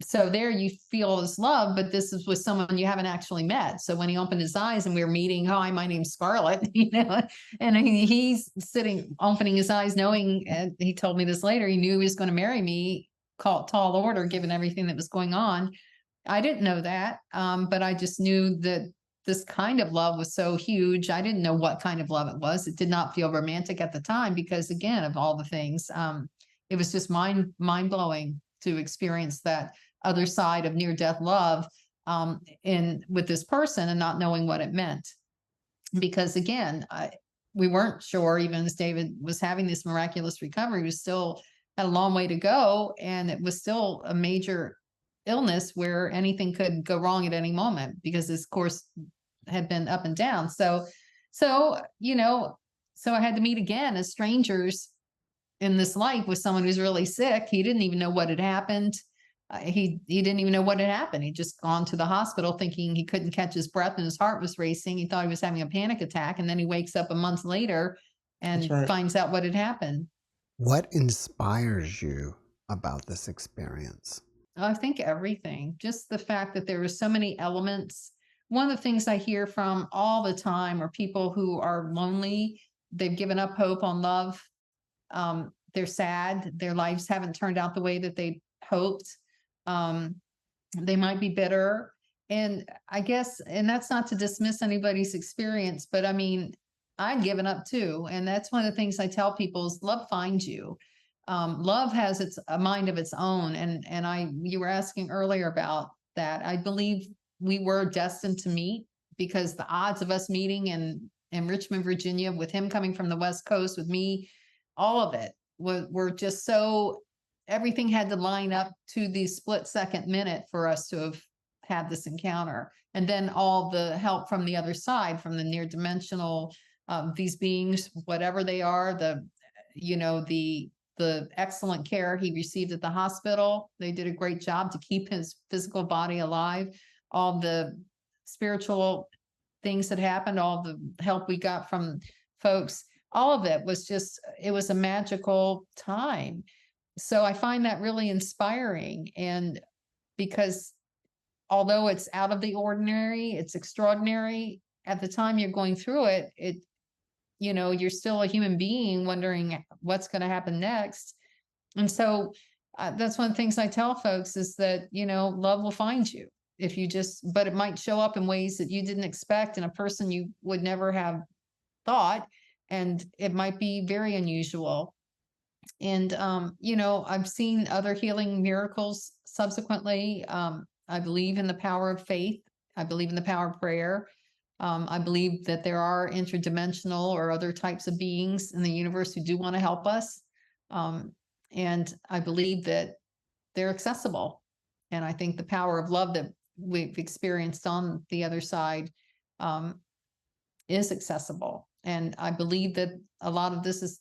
so there you feel this love, but this is with someone you haven't actually met. So when he opened his eyes and we were meeting, hi, my name's Scarlett, and he's sitting, opening his eyes, knowing, and he told me this later, he knew he was going to marry me, called tall order, given everything that was going on. I didn't know that, but I just knew that this kind of love was so huge. I didn't know what kind of love it was. It did not feel romantic at the time because, again, of all the things, it was just mind blowing to experience that other side of near-death love with this person and not knowing what it meant. Because again, we weren't sure, even as David was having this miraculous recovery, we still had a long way to go. And it was still a major illness where anything could go wrong at any moment because his course had been up and down. So I had to meet again as strangers in this life with someone who's really sick. He didn't even know what had happened. He didn't even know what had happened. He'd just gone to the hospital thinking he couldn't catch his breath and his heart was racing. He thought he was having a panic attack. And then he wakes up a month later and finds out what had happened. What inspires you about this experience? I think everything, just the fact that there were so many elements. One of the things I hear from all the time are people who are lonely. They've given up hope on love. They're sad. Their lives haven't turned out the way that they hoped. They might be bitter. And I guess, and that's not to dismiss anybody's experience, but I mean, I'd given up too. And that's one of the things I tell people is love finds you. love has a mind of its own. And you were asking earlier about that. I believe we were destined to meet, because the odds of us meeting in Richmond, Virginia, with him coming from the West Coast, with me, all of it were just so, everything had to line up to the split second minute for us to have had this encounter. And then all the help from the other side, from the near dimensional, these beings, whatever they are, the excellent care he received at the hospital. They did a great job to keep his physical body alive. All the spiritual things that happened, all the help we got from folks, all of it was just, it was a magical time. So I find that really inspiring. And because although it's out of the ordinary, it's extraordinary, at the time you're going through it, you're still a human being wondering what's going to happen next. And so that's one of the things I tell folks is that, love will find you if you but it might show up in ways that you didn't expect in a person you would never have thought. And it might be very unusual. And, I've seen other healing miracles subsequently. I believe in the power of faith. I believe in the power of prayer. I believe that there are interdimensional or other types of beings in the universe who do want to help us. And I believe that they're accessible. And I think the power of love that we've experienced on the other side is accessible. And I believe that a lot of this is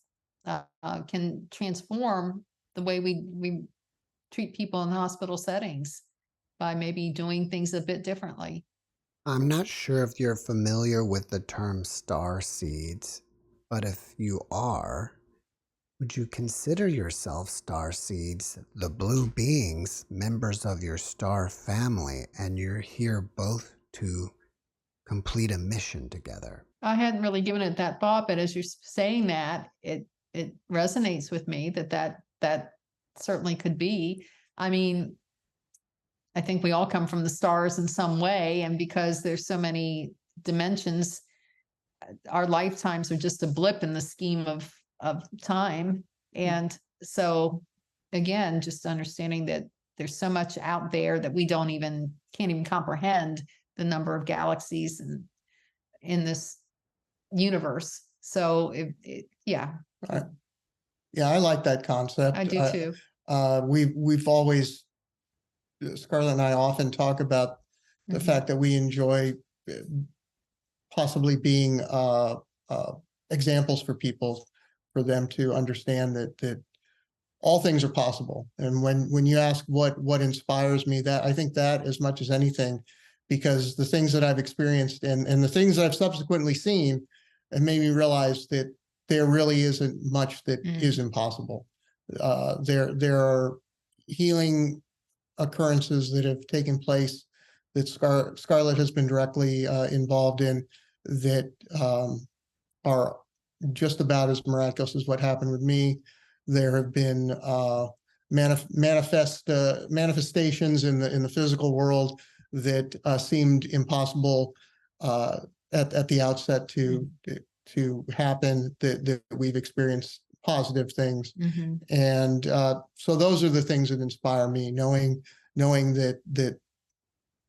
can transform the way we treat people in hospital settings by maybe doing things a bit differently. I'm not sure if you're familiar with the term star seeds, but if you are, would you consider yourself star seeds, the blue beings, members of your star family, and you're here both to complete a mission together? I hadn't really given it that thought, but as you're saying that, it resonates with me that certainly could be. I mean, I think we all come from the stars in some way, and because there's so many dimensions, our lifetimes are just a blip in the scheme of time. And so again, just understanding that there's so much out there that we can't even comprehend the number of galaxies and in this universe. So yeah. Yeah, I like that concept. I do too. We've always, Scarlett and I often talk about the fact that we enjoy possibly being examples for people, for them to understand that all things are possible. And when you ask what inspires me, that I think that as much as anything, because the things that I've experienced and the things that I've subsequently seen have made me realize that there really isn't much that is impossible. There are healing occurrences that have taken place that Scarlett has been directly involved in that are just about as miraculous as what happened with me. There have been manifestations in the physical world that seemed impossible at the outset to happen, that we've experienced positive things. And so those are the things that inspire me, knowing that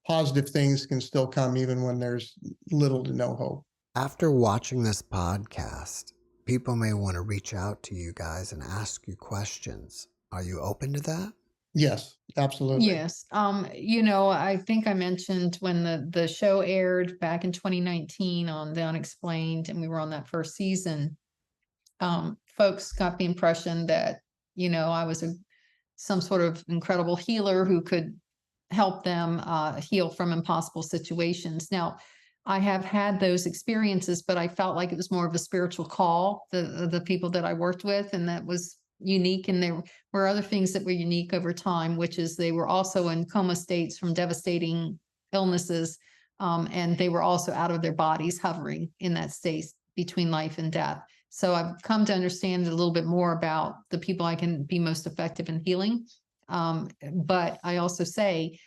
positive things can still come even when there's little to no hope. After watching this podcast, people may want to reach out to you guys and ask you questions. Are you open to that? Yes, absolutely. Yes. I think I mentioned when the show aired back in 2019 on The Unexplained, and we were on that first season, folks got the impression that, I was some sort of incredible healer who could help them heal from impossible situations. Now, I have had those experiences, but I felt like it was more of a spiritual call, the people that I worked with, and that was unique. And there were other things that were unique over time, which is they were also in coma states from devastating illnesses. And they were also out of their bodies, hovering in that state between life and death. So I've come to understand a little bit more about the people I can be most effective in healing. But I also say,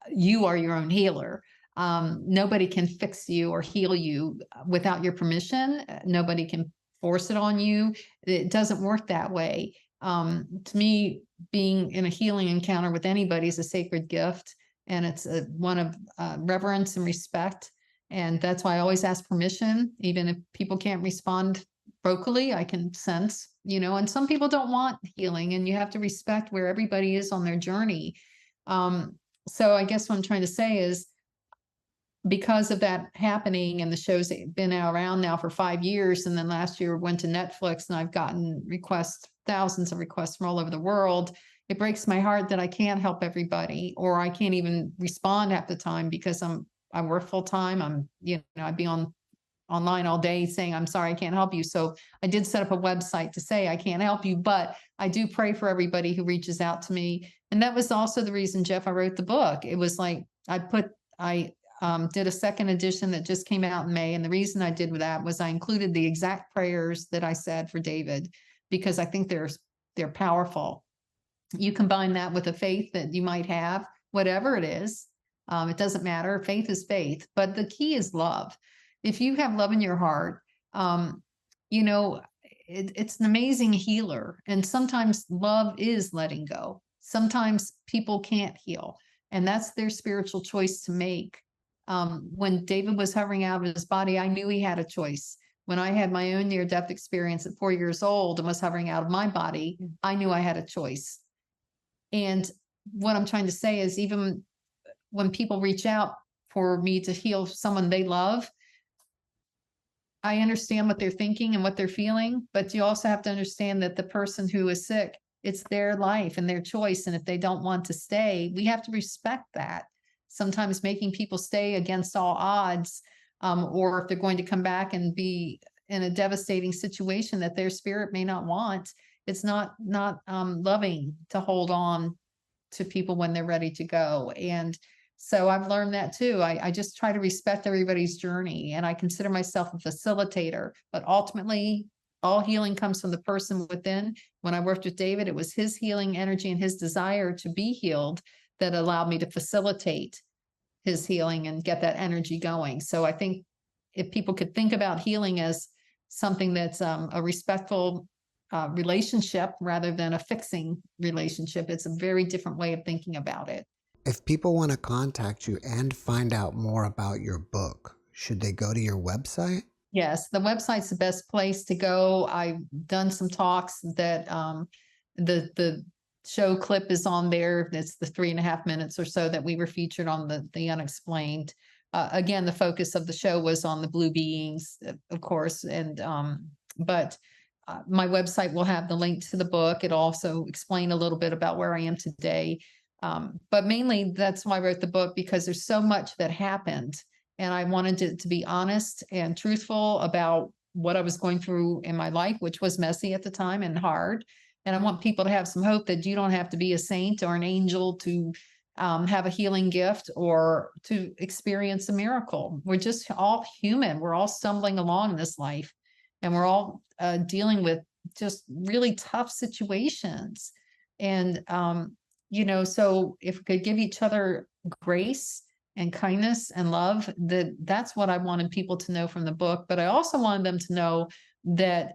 you are your own healer. Nobody can fix you or heal you without your permission. Nobody can force it on you. It doesn't work that way. To me, being in a healing encounter with anybody is a sacred gift, and it's one of reverence and respect. And that's why I always ask permission, even if people can't respond vocally, I can sense, and some people don't want healing, and you have to respect where everybody is on their journey. So I guess what I'm trying to say is, because of that happening and the shows that have been around now for 5 years, and then last year went to Netflix, and I've gotten thousands of requests from all over the world. It breaks my heart that I can't help everybody, or I can't even respond half the time because I work full time. I'd be online all day saying, I'm sorry, I can't help you. So I did set up a website to say I can't help you, but I do pray for everybody who reaches out to me. And that was also the reason, Jeff, I wrote the book. It was like, I did a second edition that just came out in May. And the reason I did that was I included the exact prayers that I said for David, because I think they're powerful. You combine that with a faith that you might have, whatever it is. It doesn't matter. Faith is faith, but the key is love. If you have love in your heart, it's an amazing healer. And sometimes love is letting go. Sometimes people can't heal, and that's their spiritual choice to make. When David was hovering out of his body, I knew he had a choice. When I had my own near-death experience at 4 years old and was hovering out of my body, I knew I had a choice. And what I'm trying to say is, even when people reach out for me to heal someone they love, I understand what they're thinking and what they're feeling, but you also have to understand that the person who is sick, it's their life and their choice. And if they don't want to stay, we have to respect that. Sometimes making people stay against all odds, or if they're going to come back and be in a devastating situation that their spirit may not want, it's not loving to hold on to people when they're ready to go. And so I've learned that too. I just try to respect everybody's journey, and I consider myself a facilitator, but ultimately all healing comes from the person within. When I worked with David, it was his healing energy and his desire to be healed that allowed me to facilitate his healing and get that energy going. So I think if people could think about healing as something that's a respectful relationship rather than a fixing relationship, it's a very different way of thinking about it. If people want to contact you and find out more about your book, should they go to your website? Yes, the website's the best place to go. I've done some talks that the show clip is on there. It's the 3.5 minutes or so that we were featured on the Unexplained. Again, the focus of the show was on the blue beings, of course, and but my website will have the link to the book. It'll also explain a little bit about where I am today. But mainly that's why I wrote the book, because there's so much that happened, and I wanted it to be honest and truthful about what I was going through in my life, which was messy at the time and hard. And I want people to have some hope that you don't have to be a saint or an angel to have a healing gift or to experience a miracle. We're just all human. We're all stumbling along in this life, and we're all dealing with just really tough situations. And, so if we could give each other grace and kindness and love, that's what I wanted people to know from the book. But I also wanted them to know that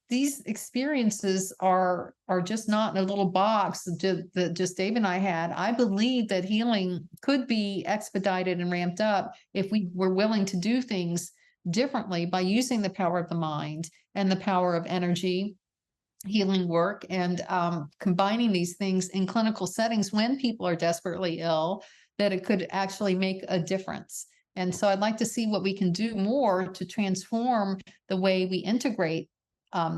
these experiences are just not in a little box that just Dave and I had. I believe that healing could be expedited and ramped up if we were willing to do things differently by using the power of the mind and the power of energy healing work, and combining these things in clinical settings when people are desperately ill, that it could actually make a difference. And so I'd like to see what we can do more to transform the way we integrate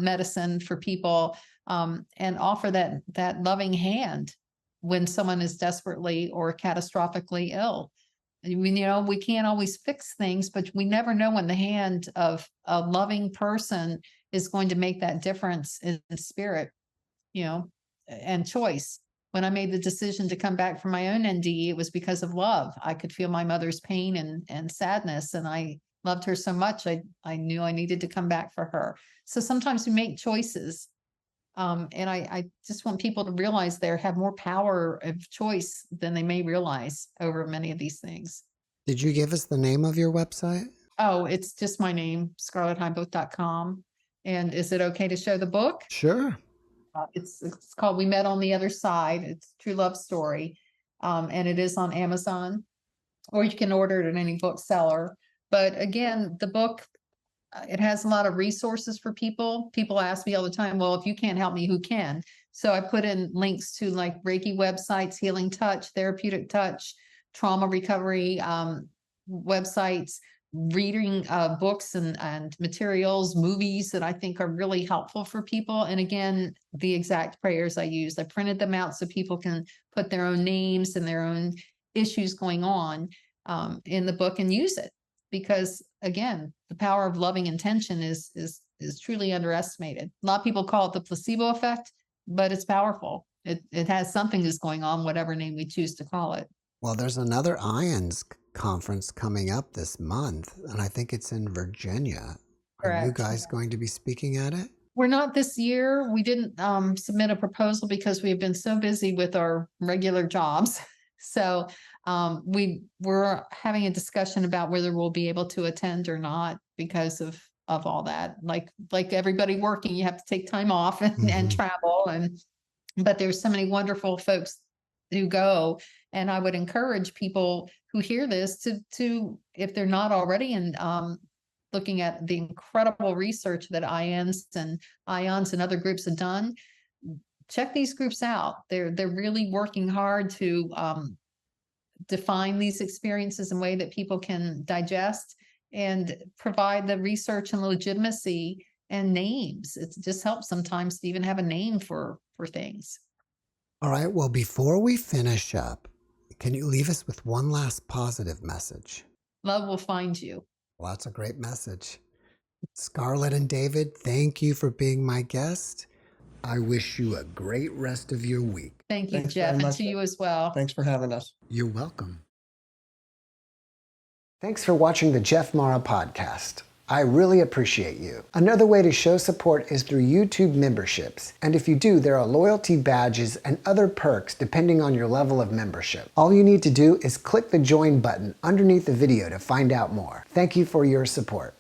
medicine for people, and offer that loving hand when someone is desperately or catastrophically ill. We can't always fix things, but we never know when the hand of a loving person is going to make that difference in spirit, and choice. When I made the decision to come back from my own NDE, it was because of love. I could feel my mother's pain and sadness, and I loved her so much. I knew I needed to come back for her. So sometimes we make choices. And I just want people to realize they have more power of choice than they may realize over many of these things. Did you give us the name of your website? Oh, it's just my name, ScarlettHeinbuch.com. And is it okay to show the book? Sure. It's called We Met on the Other Side. It's a true love story. And it is on Amazon, or you can order it at any bookseller. But again, the book, it has a lot of resources for people. People ask me all the time, well, if you can't help me, who can? So I put in links to like Reiki websites, Healing Touch, Therapeutic Touch, trauma recovery websites, reading books and materials, movies that I think are really helpful for people. And again, the exact prayers I used, I printed them out so people can put their own names and their own issues going on in the book and use it. Because again, the power of loving intention is truly underestimated. A lot of people call it the placebo effect, but it's powerful. It has something that's going on, whatever name we choose to call it. Well, there's another IONS conference coming up this month, and I think it's in Virginia. Are you Correct. guys going to be speaking at it? We're not this year. We didn't submit a proposal because we have been so busy with our regular jobs. So we were having a discussion about whether we'll be able to attend or not because of all that. Like everybody working, you have to take time off and travel. But there's so many wonderful folks who go, and I would encourage people who hear this to if they're not already and looking at the incredible research that IONS and other groups have done, check these groups out. They're really working hard to define these experiences in a way that people can digest and provide the research and legitimacy and names. It just helps sometimes to even have a name for things. All right. Well, before we finish up, can you leave us with one last positive message? Love will find you. Well, that's a great message. Scarlett and David, thank you for being my guest. I wish you a great rest of your week. Thank you, Thanks Jeff, very and much. to you as well. Thanks for having us. You're welcome. Thanks for watching the JeffMara podcast. I really appreciate you. Another way to show support is through YouTube memberships. And if you do, there are loyalty badges and other perks depending on your level of membership. All you need to do is click the join button underneath the video to find out more. Thank you for your support.